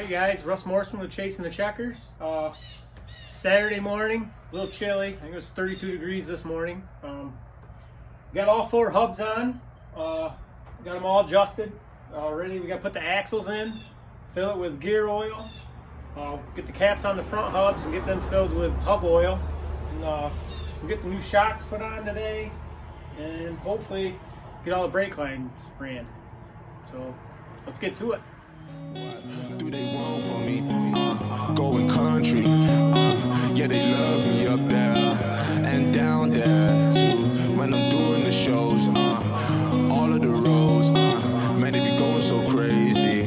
Hey guys, Russ Morrison with Chasing the Checkers. Saturday morning, a little chilly. I think it was 32 degrees this morning. Got all 4 hubs on. Got them all adjusted. Ready. We got to put the axles in, fill it with gear oil. Get the caps on the front hubs and get them filled with hub oil. And we'll get the new shocks put on today, and hopefully get all the brake lines ran. So let's get to it. What do they want from me? Going country. Yeah, they love me up there and down there too. When I'm doing the shows, all of the roads, man, they be going so crazy.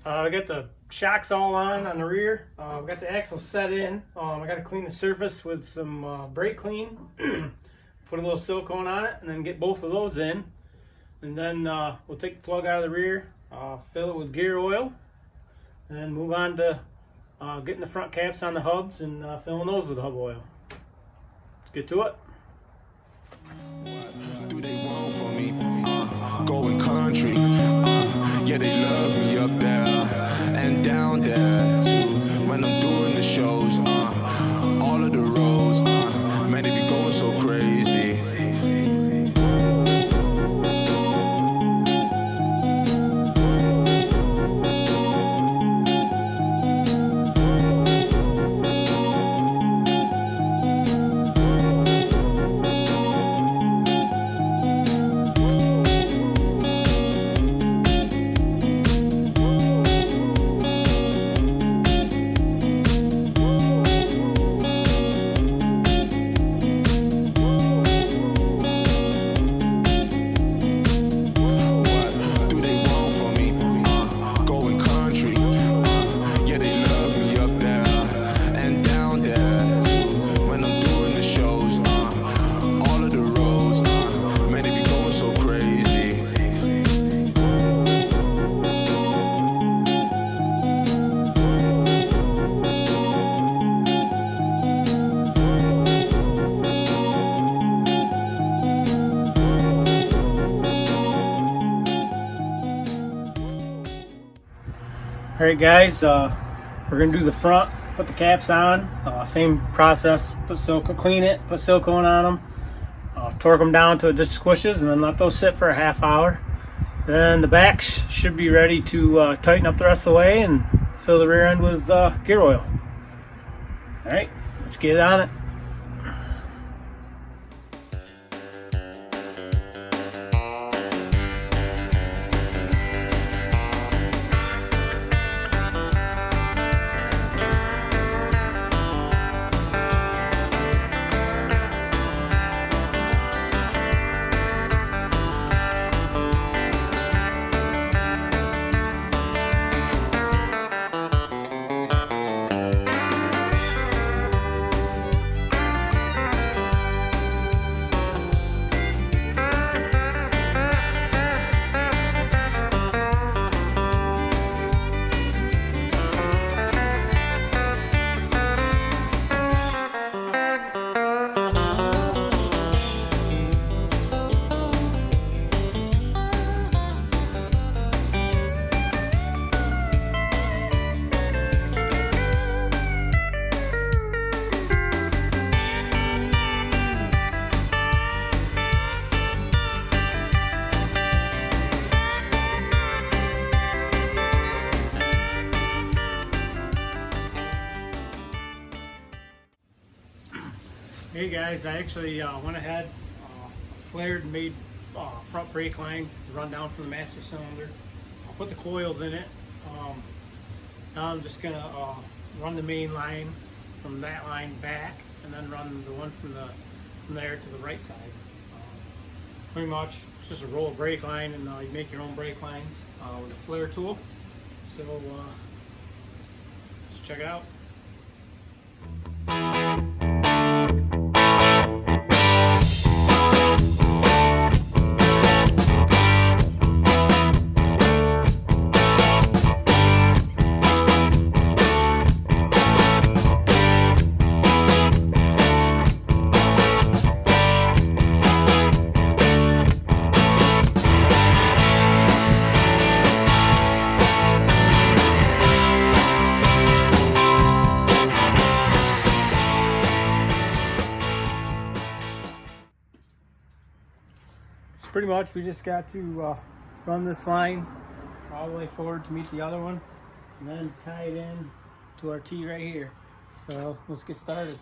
I got the shocks all on the rear. We got the axles set in. I got to clean the surface with some brake clean. Put a little silicone on it, and then get both of those in. And then we'll take the plug out of the rear, fill it with gear oil, and then move on to getting the front caps on the hubs and filling those with hub oil. Let's get to it. What do they want from me? Going country. Yeah, they love me up there and down there too. When I'm doing the shows, all of the roads, man, they be going so crazy. Alright guys, we're going to do the front, put the caps on, same process, clean it, put silicone on them, torque them down till it just squishes, and then let those sit for a half hour. Then the back should be ready to tighten up the rest of the way and fill the rear end with gear oil. Alright, let's get on it. Hey guys, I actually went ahead, flared and made front brake lines to run down from the master cylinder. I'll put the coils in it. Now I'm just going to run the main line from that line back, and then run the one from there to the right side. Pretty much it's just a roll of brake line, and you make your own brake lines with a flare tool. So just check it out. Pretty much we just got to run this line all the way forward to meet the other one and then tie it in to our tee right here. So let's get started.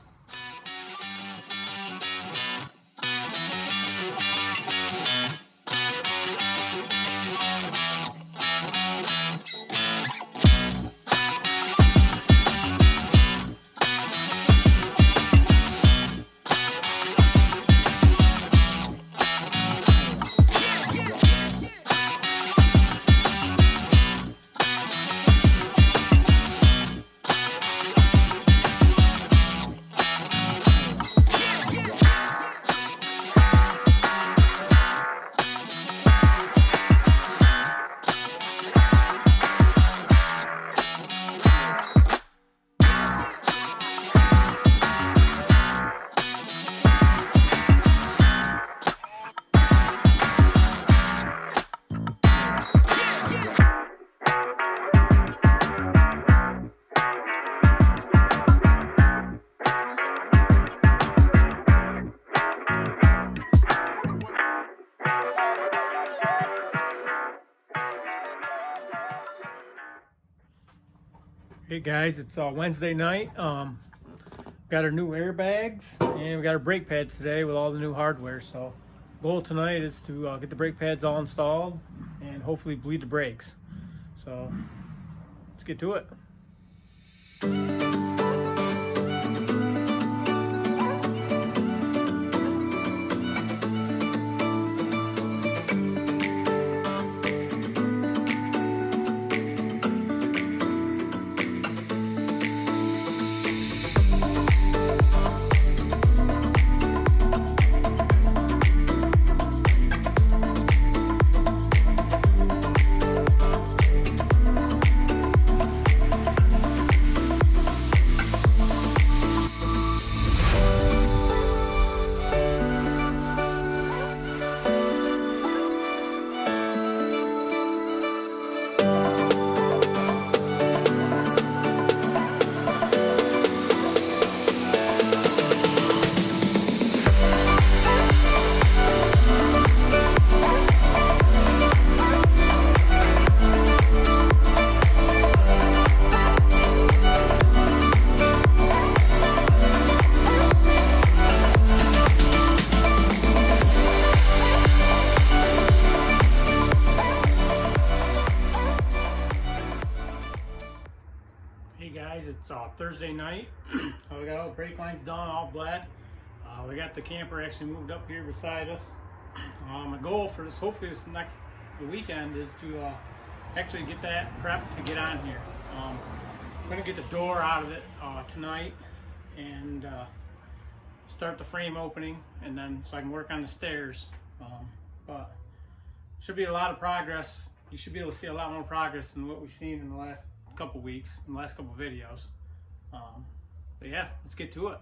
Hey guys, it's Wednesday night. Got our new airbags and we got our brake pads today with all the new hardware. So goal tonight is to get the brake pads all installed and hopefully bleed the brakes. So let's get to it. Hey guys, it's Thursday night. We got all the brake lines done, all bled. We got the camper actually moved up here beside us. My goal for this, hopefully this next weekend, is to actually get that prepped to get on here. I'm gonna get the door out of it tonight and start the frame opening, and then so I can work on the stairs. But should be a lot of progress. You should be able to see a lot more progress than what we've seen in the last couple weeks, in the last couple videos. But yeah, let's get to it.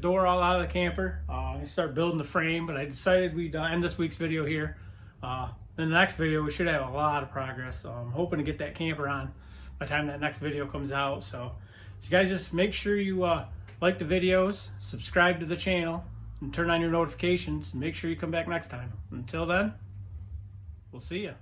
door all out of the camper. I'm gonna start building the frame, but I decided we'd end this week's video here. In the next video, we should have a lot of progress. So I'm hoping to get that camper on by the time that next video comes out. So you guys just make sure you like the videos, subscribe to the channel, and turn on your notifications. And make sure you come back next time. Until then, we'll see ya.